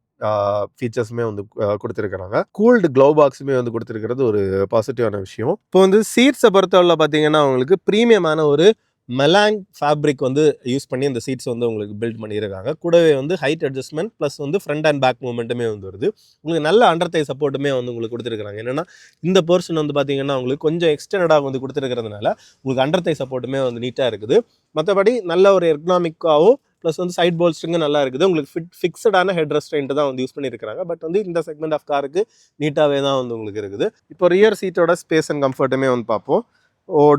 ஃபீச்சர்ஸுமே வந்து கொடுத்துருக்குறாங்க. கூல்டு க்ளோ பாக்ஸுமே வந்து கொடுத்துருக்கிறது ஒரு பாசிட்டிவான விஷயம். இப்போ வந்து சீட்ஸை பொறுத்தவரை பார்த்தீங்கன்னா உங்களுக்கு ப்ரீமியமான ஒரு மெலாங் ஃபேப்ரிக் வந்து யூஸ் பண்ணி இந்த சீட்ஸ் வந்து உங்களுக்கு பில்ட் பண்ணியிருக்காங்க. கூடவே வந்து ஹைட் அட்ஜஸ்ட்மெண்ட் ப்ளஸ் வந்து ஃப்ரண்ட் அண்ட் பேக் மூவ்மெண்ட்டுமே வந்து வருது. உங்களுக்கு நல்ல அண்டர் தை சப்போர்ட்டுமே வந்து உங்களுக்கு கொடுத்துருக்காங்க. என்னென்னா இந்த போர்ஷன் வந்து பார்த்தீங்கன்னா உங்களுக்கு கொஞ்சம் எக்ஸ்டெண்டடாக வந்து கொடுத்துருக்கிறதுனால உங்களுக்கு அண்டர் தை சப்போர்ட்டுமே வந்து நீட்டாக இருக்குது. மற்றபடி நல்ல ஒரு எர்கனாமிக்காகவும் ப்ளஸ் வந்து சைட் போல்ஸ்ட்ரிங்கும் நல்லா இருக்குது. உங்களுக்கு ஃபிக்ஸடான ஹெட் ரெஸ்ட்ரெயின்ட் தான் வந்து யூஸ் பண்ணியிருக்காங்க. பட் வந்து இந்த செக்மெண்ட் ஆஃப் காருக்கு நீட்டாகவே தான் வந்து உங்களுக்கு இருக்குது. இப்போ ரியர் சீட்டோட ஸ்பேஸ் அண்ட் கம்ஃபர்ட்டுமே வந்து பார்ப்போம்.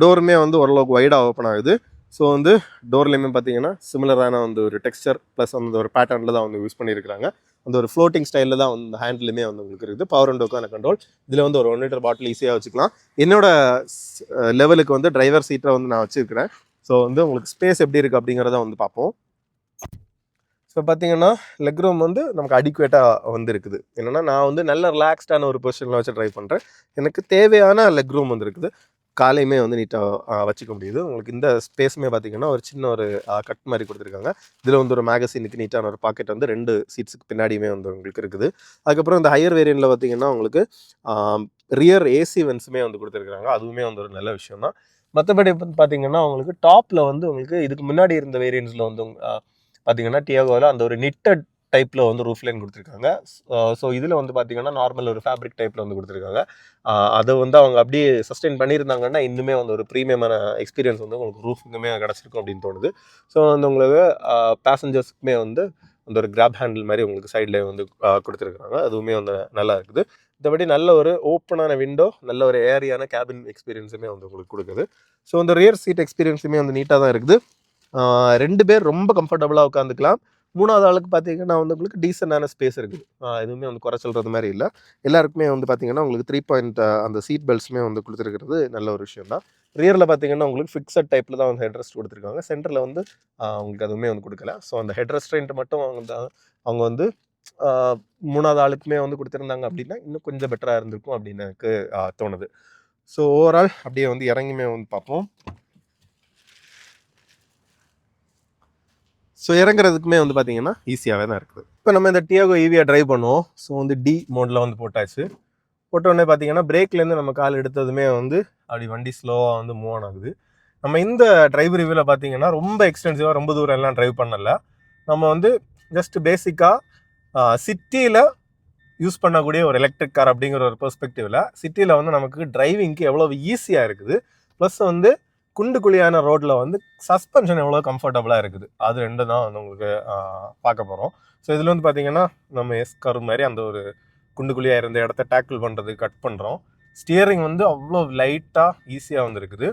டோருமே வந்து ஓரளவுக்கு வைடாக ஓப்பன் ஆகுது. ஸோ வந்து டோர்லேயுமே பார்த்தீங்கன்னா சிமிலரான வந்து ஒரு டெக்ஸ்சர் ப்ளஸ் அந்த ஒரு பேட்டர்னில் தான் வந்து யூஸ் பண்ணியிருக்காங்க. அந்த ஒரு ஃப்ளோட்டிங் ஸ்டைலில் தான் வந்து ஹேண்டிலுமே வந்து உங்களுக்கு இருக்குது. பவர் விண்டோக்கான கண்ட்ரோல். இதில் வந்து ஒரு 1 லிட்டர் பாட்டில் ஈஸியாக வச்சுக்கலாம். என்னோட லெவலுக்கு வந்து டிரைவர் சீட்டை வந்து நான் வச்சுருக்கிறேன். ஸோ வந்து உங்களுக்கு ஸ்பேஸ் எப்படி இருக்குது அப்படிங்கிறத வந்து பார்ப்போம். ஸோ பார்த்தீங்கன்னா லெக் ரூம் வந்து நமக்கு அடிக்குவேட்டாக வந்து இருக்குது. என்னென்னா நான் வந்து நல்ல ரிலாக்ஸ்டான ஒரு பொசிஷனில் வச்சு ட்ரைவ் பண்ணுறேன். எனக்கு தேவையான லெக் ரூம் வந்து இருக்குது. காலையுமே வந்து நீட்டாக வச்சுக்க முடியுது. உங்களுக்கு இந்த ஸ்பேஸுமே பார்த்தீங்கன்னா ஒரு சின்ன ஒரு கட் மாதிரி கொடுத்துருக்காங்க. இதில் வந்து ஒரு மேகசினுக்கு நீட்டான ஒரு பாக்கெட் வந்து 2 சீட்ஸுக்கு பின்னாடியுமே வந்து உங்களுக்கு இருக்குது. அதுக்கப்புறம் இந்த ஹையர் வேரியண்ட்டில் பார்த்தீங்கன்னா உங்களுக்கு ரியர் ஏசி வென்ஸுமே வந்து கொடுத்துருக்காங்க. அதுவுமே வந்து ஒரு நல்ல விஷயம் தான். மற்றபடி பார்த்தீங்கன்னா உங்களுக்கு டாப்பில் வந்து உங்களுக்கு இதுக்கு முன்னாடி இருந்த வேரியன்ட்ஸில் வந்து பார்த்தீங்கன்னா டியாகோவில் அந்த ஒரு நிட்டட் டைப்பில் வந்து ரூஃப் லைன் கொடுத்துருக்காங்க. ஸோ இதில் வந்து பார்த்தீங்கன்னா நார்மல் ஒரு ஃபேப்ரிக் டைப்பில் வந்து கொடுத்துருக்காங்க. அதை வந்து அவங்க அப்படியே சஸ்டெயின் பண்ணியிருந்தாங்கன்னா இன்னுமே வந்து ஒரு ப்ரீமியமான எக்ஸ்பீரியன்ஸ் வந்து உங்களுக்கு ரூஃபுக்குமே கிடச்சிருக்கும் அப்படின்னு தோணுது. ஸோ வந்து உங்களுக்கு பேசஞ்சர்ஸுக்குமே வந்து அந்த ஒரு கிராப் ஹேண்டில் மாதிரி உங்களுக்கு சைடில் வந்து கொடுத்துருக்காங்க. அதுவுமே வந்து நல்லா இருக்குது. மற்றபடி நல்ல ஒரு ஓப்பனான விண்டோ, நல்ல ஒரு ஏரியான கேபின் எக்ஸ்பீரியன்ஸுமே வந்து உங்களுக்கு கொடுக்குது. ஸோ அந்த ரியர் சீட் எக்ஸ்பீரியன்ஸுமே வந்து நீட்டாக தான் இருக்குது. 2 பேர் ரொம்ப கம்ஃபர்டபுளாக உட்காந்துக்கலாம். 3வது ஆளுக்கு பார்த்தீங்கன்னா வந்து உங்களுக்கு டீசெண்டான ஸ்பேஸ் இருக்குது. எதுவுமே வந்து குறை சொல்கிறது மாதிரி இல்லை. எல்லாருக்குமே வந்து பார்த்தீங்கன்னா உங்களுக்கு 3 பாயிண்ட் அந்த சீட் பெல்ட்ஸுமே வந்து கொடுத்துருக்கிறது நல்ல ஒரு விஷயம் தான். ரியரில் பார்த்தீங்கன்னா உங்களுக்கு ஃபிக்ஸட் டைப்பில் தான் வந்து ஹெட் ரெஸ்ட் கொடுத்துருக்காங்க. சென்டரில் வந்து உங்களுக்கு அதுவுமே வந்து கொடுக்கல. ஸோ அந்த ஹெட் ரெஸ்ட்ரெயின்ட் மட்டும் அவங்க வந்து 3வது ஆளுக்குமே வந்து கொடுத்துருந்தாங்க அப்படின்னா இன்னும் கொஞ்சம் பெட்டராக இருந்திருக்கும் அப்படின்னு எனக்கு தோணுது. ஸோ ஓவரால் அப்படியே வந்து இறங்கியுமே வந்து பார்ப்போம். ஸோ இறங்குறதுக்குமே வந்து பார்த்தீங்கன்னா ஈஸியாகவே தான் இருக்குது. இப்போ நம்ம இந்த டியாகோ ஈவியாக ட்ரைவ் பண்ணுவோம். ஸோ வந்து டி மோடில் வந்து போட்டாச்சு. போட்டோடனே பார்த்தீங்கன்னா பிரேக்லேருந்து நம்ம கால் எடுத்ததுமே வந்து அப்படி வண்டி ஸ்லோவாக வந்து மூவ் ஆன் ஆகுது. நம்ம இந்த டிரைவ் ரிவ்யூவில் பார்த்தீங்கன்னா ரொம்ப எக்ஸ்டென்சிவாக ரொம்ப தூரம் எல்லாம் ட்ரைவ் பண்ணல. நம்ம வந்து ஜஸ்ட் பேசிக்காக சிட்டியில் யூஸ் பண்ணக்கூடிய ஒரு எலக்ட்ரிக் கார் அப்படிங்கிற ஒரு பெர்ஸ்பெக்டிவில் சிட்டியில் வந்து நமக்கு டிரைவிங்க்கு எவ்வளோ ஈஸியாக இருக்குது. ப்ளஸ் வந்து குண்டு குழியான ரோட்டில் வந்து சஸ்பென்ஷன் எவ்வளோ கம்ஃபர்டபுளாக இருக்குது. அது 2 தான் வந்து உங்களுக்கு பார்க்க போகிறோம். ஸோ இதில் வந்து பார்த்தீங்கன்னா நம்ம எஸ்கார் மாதிரி அந்த ஒரு குண்டு குழியாக இருந்த இடத்த டேக்கிள் பண்ணுறது கட் பண்ணுறோம். ஸ்டியரிங் வந்து அவ்வளோ லைட்டாக ஈஸியாக வந்து இருக்குது.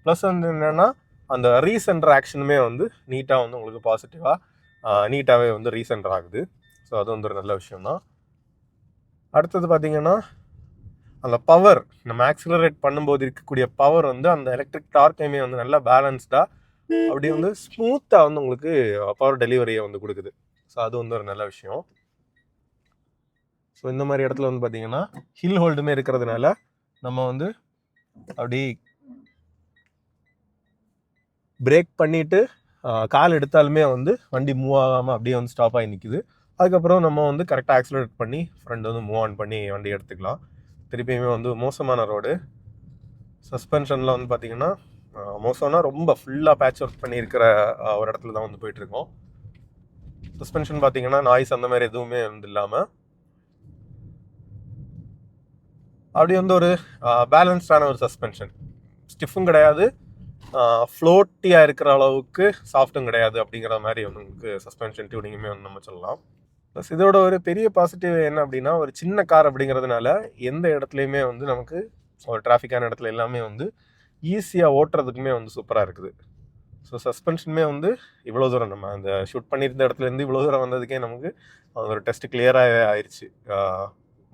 ப்ளஸ் வந்து என்னென்னா அந்த ரீசென்டர் ஆக்ஷனுமே வந்து நீட்டாக வந்து உங்களுக்கு பாசிட்டிவாக நீட்டாகவே வந்து ரீசென்டர் ஆகுது. ஸோ அது வந்து ஒரு நல்ல விஷயம்தான். அடுத்தது பார்த்தீங்கன்னா அந்த பவர் நம்ம ஆக்சிலரேட் பண்ணும்போது இருக்கக்கூடிய பவர் வந்து அந்த எலக்ட்ரிக் டார்க்கையுமே வந்து நல்லா பேலன்ஸ்டாக அப்படி வந்து ஸ்மூத்தாக வந்து உங்களுக்கு பவர் டெலிவரியை வந்து கொடுக்குது. ஸோ அது வந்து ஒரு நல்ல விஷயம். ஸோ இந்த மாதிரி இடத்துல வந்து பார்த்தீங்கன்னா ஹில் ஹோல்டுமே இருக்கிறதுனால நம்ம வந்து அப்படி பிரேக் பண்ணிவிட்டு கால் எடுத்தாலுமே வந்து வண்டி மூவ் ஆகாமல் அப்படியே வந்து ஸ்டாப் ஆகி நிற்குது. அதுக்கப்புறம் நம்ம வந்து கரெக்டாக ஆக்சிலரேட் பண்ணி ஃப்ரெண்ட் வந்து மூவ் ஆன் பண்ணி வண்டி எடுத்துக்கலாம். திருப்பியுமே வந்து மோசமான ரோடு. சஸ்பென்ஷனில் வந்து பார்த்திங்கன்னா மோசம்னா ரொம்ப ஃபுல்லாக பேட்ச் ஒர்க் பண்ணியிருக்கிற ஒரு இடத்துல தான் வந்து போயிட்டுருக்கோம். சஸ்பென்ஷன் பார்த்திங்கன்னா நாய்ஸ் அந்த மாதிரி எதுவுமே வந்து இல்லாமல் அப்படி வந்து ஒரு பேலன்ஸ்டான ஒரு சஸ்பென்ஷன். ஸ்டிஃபும் கிடையாது, ஃப்ளோட்டியாக இருக்கிற அளவுக்கு சாஃப்ட்டும் கிடையாது அப்படிங்கிற மாதிரி வந்து உங்களுக்கு சஸ்பென்ஷன் டியூனிங்குமே வந்து நம்ம சொல்லலாம். ப்ளஸ் இதோட ஒரு பெரிய பாசிட்டிவ் என்ன அப்படின்னா ஒரு சின்ன கார் அப்படிங்கிறதுனால எந்த இடத்துலையுமே வந்து நமக்கு ஒரு டிராஃபிக்கான இடத்துல எல்லாமே வந்து ஈஸியாக ஓட்டுறதுக்குமே வந்து சூப்பராக இருக்குது. ஸோ சஸ்பென்ஷனுமே வந்து இவ்வளோ தூரம் நம்ம அந்த ஷூட் பண்ணியிருந்த இடத்துலேருந்து இவ்வளோ தூரம் வந்ததுக்கே நமக்கு ஒரு டெஸ்ட்டு கிளியராகவே ஆயிடுச்சு.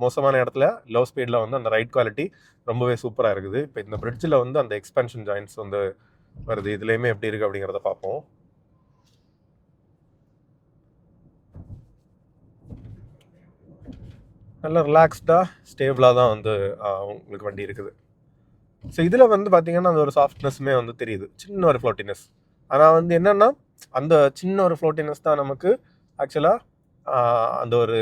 மோசமான இடத்துல லோ ஸ்பீடில் வந்து அந்த ரைட் குவாலிட்டி ரொம்பவே சூப்பராக இருக்குது. இப்போ இந்த பிரிட்ஜில் வந்து அந்த எக்ஸ்பென்ஷன் ஜாயின்ட்ஸ் வந்து வருது. இதுலேயுமே எப்படி இருக்குது அப்படிங்கிறத பார்ப்போம். நல்லா ரிலாக்ஸ்டாக ஸ்டேபிளாக தான் வந்து உங்களுக்கு வண்டி இருக்குது. ஸோ இதில் வந்து பார்த்திங்கன்னா அந்த ஒரு சாஃப்ட்னஸ்மே வந்து தெரியுது, சின்ன ஒரு ஃப்ளோட்டினஸ். ஆனால் வந்து என்னென்னா அந்த சின்ன ஒரு ஃப்ளோட்டினஸ் தான் நமக்கு ஆக்சுவலாக அந்த ஒரு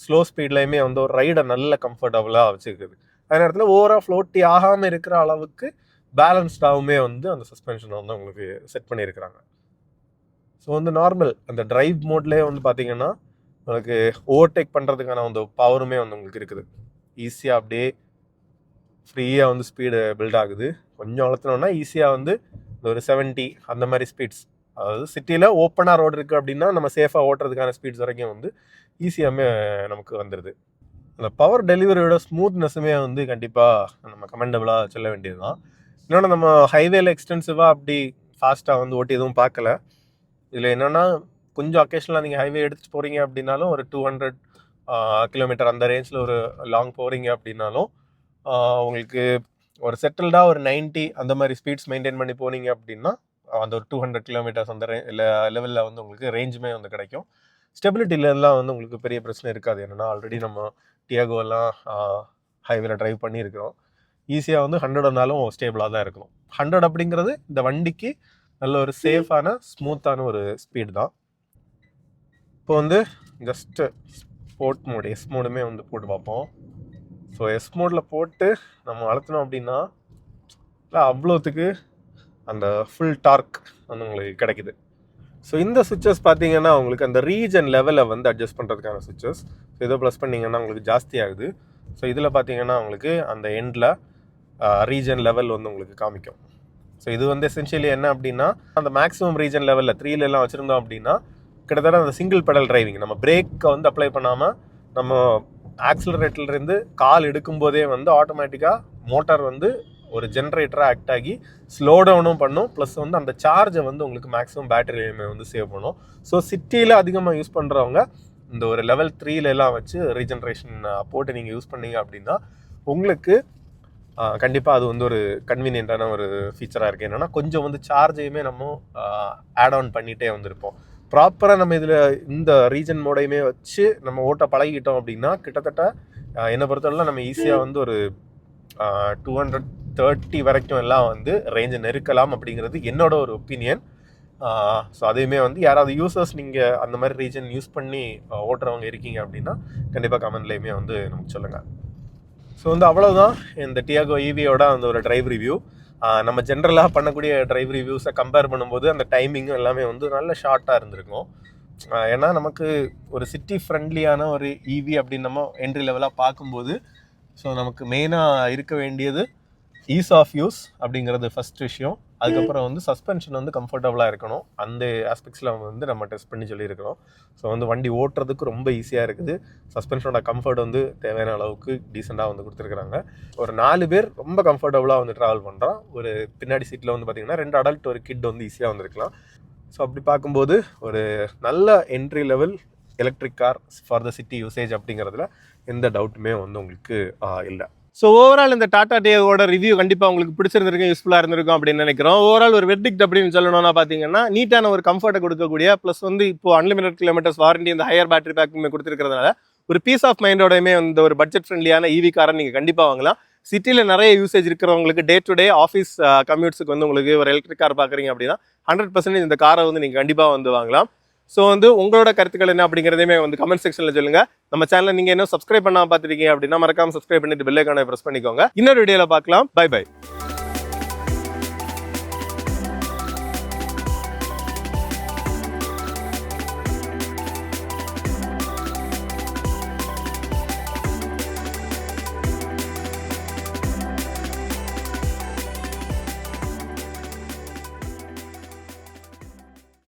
ஸ்லோ ஸ்பீட்லையுமே வந்து ஒரு ரைடை நல்ல கம்ஃபர்டபுளாக வச்சுருக்குது. அதே நேரத்தில் ஓவராக ஃப்ளோட்டி ஆகாமல் இருக்கிற அளவுக்கு பேலன்ஸ்டாகவுமே வந்து அந்த சஸ்பென்ஷனை வந்து உங்களுக்கு செட் பண்ணியிருக்கிறாங்க. ஸோ வந்து நார்மல் அந்த டிரைவ் மோட்லேயே வந்து பார்த்தீங்கன்னா உங்களுக்கு ஓவர்டேக் பண்ணுறதுக்கான அந்த பவருமே வந்து உங்களுக்கு இருக்குது. ஈஸியாக அப்படியே ஃப்ரீயாக வந்து ஸ்பீடு பில்ட் ஆகுது. கொஞ்சம் வளர்த்துனோன்னா ஈஸியாக வந்து இந்த ஒரு 70 அந்த மாதிரி ஸ்பீட்ஸ், அதாவது சிட்டியில் ஓப்பனாக ரோடு இருக்குது அப்படின்னா நம்ம சேஃபாக ஓட்டுறதுக்கான ஸ்பீட்ஸ் வரைக்கும் வந்து ஈஸியாகவே நமக்கு வந்துடுது. அந்த பவர் டெலிவரியோட ஸ்மூத்னஸுமே வந்து கண்டிப்பாக நம்ம கமெண்டபுளாக சொல்ல வேண்டியது தான். இன்னொன்று நம்ம ஹைவேல எக்ஸ்டென்சிவாக அப்படி ஃபாஸ்ட்டாக வந்து ஓட்டி எதுவும் பார்க்கல. இதில் என்னென்னா கொஞ்சம் அக்கேஷனலாக நீங்கள் ஹைவே எடுத்துகிட்டு போகிறீங்க அப்படின்னாலும் ஒரு 200 கிலோமீட்டர் அந்த ரேஞ்சில் ஒரு லாங் போகிறீங்க அப்படின்னாலும் உங்களுக்கு ஒரு செட்டில்டாக ஒரு 90 அந்த மாதிரி ஸ்பீட்ஸ் மெயின்டைன் பண்ணி போனீங்க அப்படின்னா அந்த ஒரு 200 கிலோமீட்டர்ஸ் அந்த லெவலில் வந்து உங்களுக்கு ரேஞ்சுமே வந்து கிடைக்கும். ஸ்டெபிலிட்டிலலாம் வந்து உங்களுக்கு பெரிய பிரச்சனை இருக்காது. என்னென்னா ஆல்ரெடி நம்ம டியாகோலாம் ஹைவேல ட்ரைவ் பண்ணியிருக்கிறோம். ஈஸியாக வந்து 100 வந்தாலும் ஸ்டேபிளாக தான் இருக்கும். 100 அப்படிங்கிறது இந்த வண்டிக்கு நல்ல ஒரு சேஃபான ஸ்மூத்தான ஒரு ஸ்பீடு தான். இப்போ வந்து ஜஸ்ட்டு ஸ்போர்ட் மோடு எஸ் மோடுமே வந்து போட்டு பார்ப்போம். ஸோ எஸ் மோடில் போட்டு நம்ம அழுத்தினோம் அப்படின்னா அவ்வளோத்துக்கு அந்த ஃபுல் டார்க் வந்து உங்களுக்கு கிடைக்குது. ஸோ இந்த சுவிட்சஸ் பார்த்தீங்கன்னா உங்களுக்கு அந்த ரீஜன் லெவலை வந்து அட்ஜஸ்ட் பண்ணுறதுக்கான சுவிட்சஸ். ஸோ இதை ப்ளஸ் பண்ணிங்கன்னா உங்களுக்கு ஜாஸ்தி ஆகுது. ஸோ இதில் பார்த்தீங்கன்னா உங்களுக்கு அந்த எண்டில் ரீஜன் லெவல் வந்து உங்களுக்கு காமிக்கும். ஸோ இது வந்து எசென்ஷியலி என்ன அப்படின்னா அந்த மேக்ஸிமம் ரீஜன் லெவலில் 3லலாம் வச்சுருந்தோம் அப்படின்னா கிட்டத்தட்ட அந்த சிங்கிள் பெடல் டிரைவிங், நம்ம பிரேக்கை வந்து அப்ளை பண்ணாமல் நம்ம ஆக்சிலரேட்டர்லேருந்து கால் எடுக்கும்போதே வந்து ஆட்டோமேட்டிக்காக மோட்டார் வந்து ஒரு ஜென்ரேட்டராக ஆக்ட் ஆகி ஸ்லோ டவுனும் பண்ணும், ப்ளஸ் வந்து அந்த சார்ஜை வந்து உங்களுக்கு மேக்ஸிமம் பேட்டரியுமே வந்து சேவ் பண்ணும். ஸோ சிட்டியில் அதிகமாக யூஸ் பண்ணுறவங்க இந்த ஒரு லெவல் 3லலாம் வச்சு ரீஜென்ரேஷன் போட்டு நீங்கள் யூஸ் பண்ணீங்க அப்படின்னா உங்களுக்கு கண்டிப்பாக அது வந்து ஒரு கன்வீனியன்ட்டான ஒரு ஃபீச்சராக இருக்குது. என்னென்னா கொஞ்சம் வந்து சார்ஜையுமே நம்ம ஆட் ஆன் பண்ணிகிட்டே வந்திருப்போம். ப்ராப்பராக நம்ம இதில் இந்த ரீஜன் மோடையுமே வச்சு நம்ம ஓட்ட பழகிட்டோம் அப்படின்னா கிட்டத்தட்ட என்னை பொறுத்தவரை நம்ம ஈஸியாக வந்து ஒரு 230 வரைக்கும் எல்லாம் வந்து ரேஞ்சை நெருக்கலாம் அப்படிங்கிறது என்னோட ஒரு ஒப்பீனியன். ஸோ அதையுமே வந்து யாராவது யூசர்ஸ் நீங்கள் அந்த மாதிரி ரீஜன் யூஸ் பண்ணி ஓட்டுறவங்க இருக்கீங்க அப்படின்னா கண்டிப்பாக கமெண்ட்லேயுமே வந்து நமக்கு சொல்லுங்கள். ஸோ வந்து அவ்வளோதான் இந்த டியாகோ ஈவியோட அந்த ஒரு டிரைவ் ரிவ்யூ. நம்ம ஜென்ரலாக பண்ணக்கூடிய டிரைவ் ரிவ்யூஸை கம்பேர் பண்ணும்போது அந்த டைமிங்கும் எல்லாமே வந்து நல்ல ஷார்ட்டாக இருந்திருக்கும். ஏன்னா நமக்கு ஒரு சிட்டி ஃப்ரெண்ட்லியான ஒரு ஈவி அப்படின்னு நம்ம என்ட்ரி லெவலாக பார்க்கும்போது ஸோ நமக்கு மெயினாக இருக்க வேண்டியது ஈஸ் ஆஃப் யூஸ் அப்படிங்கிறது ஃபஸ்ட் விஷயம். அதுக்கப்புறம் வந்து சஸ்பென்ஷன் வந்து கம்ஃபர்டபுளாக இருக்கணும். அந்த ஆஸ்பெக்ட்ஸில் வந்து நம்ம டெஸ்ட் பண்ணி சொல்லியிருக்கிறோம். ஸோ வந்து வண்டி ஓட்டுறதுக்கு ரொம்ப ஈஸியாக இருக்குது. சஸ்பென்ஷனோட கம்ஃபர்ட் வந்து தேவையான அளவுக்கு டீசெண்டாக வந்து கொடுத்துருக்குறாங்க. ஒரு 4 பேர் ரொம்ப கம்ஃபர்டபுளாக வந்து ட்ராவல் பண்ணுறோம். ஒரு பின்னாடி சீட்டில் வந்து பார்த்திங்கன்னா 2 அடல்ட் ஒரு கிட் வந்து ஈஸியாக வந்துருக்கலாம். ஸோ அப்படி பார்க்கும்போது ஒரு நல்ல entry level electric car for the city usage அப்படிங்கிறதுல எந்த டவுட்டுமே வந்து உங்களுக்கு இல்லை. ஸோ ஓவரால் இந்த டாடா டியாகோட ரிவ்யூ கண்டிப்பாக உங்களுக்கு பிடிச்சிருந்திருக்கும், யூஸ்ஃபுல்லாக இருந்திருக்கும் அப்படின்னு நினைக்கிறோம். ஓவரால் ஒரு வெர்டிக்ட் அப்படின்னு சொல்லணும்னா பார்த்தீங்கன்னா நீட்டான ஒரு கம்ஃபர்ட்டை கொடுக்கக்கூடிய ப்ளஸ் வந்து இப்போ அன்லிமிட்டட் கிலோமீட்டர்ஸ் வாரண்டி இந்த ஹையர் பேட்டரி பேக்குமே கொடுத்துருக்கிறதுனால ஒரு பீஸ் ஆஃப் மைண்டோடையுமே இந்த ஒரு பட்ஜெட் ஃப்ரெண்ட்லியான ஈவி காரை நீங்கள் கண்டிப்பாக வாங்கலாம். சிட்டியில் நிறைய யூசேஜ் இருக்கிறவங்களுக்கு டே டு டே ஆஃபீஸ் கம்யூட்ஸுக்கு வந்து உங்களுக்கு ஒரு எலக்ட்ரிக் கார் பார்க்குறீங்க அப்படின்னா 100% இந்த காரை வந்து நீங்கள் கண்டிப்பாக வந்து வாங்கலாம். ஸோ வந்து உங்களோட கருத்துக்கள் என்ன அப்படிங்கிறதையுமே வந்து கமெண்ட் செக்ஷனில் சொல்லுங்கள். நம்ம சேனலை நீங்கள் இன்னும் சப்ஸ்கிரைப் பண்ணாமல் பார்த்துருக்கீங்க அப்படின்னா மறக்காம சப்ஸ்கிரைப் பண்ணிட்டு பெல் ஐகானை ப்ரெஸ் பண்ணிக்கோங்க. இன்னொரு வீடியோவில் பார்க்கலாம். Bye by.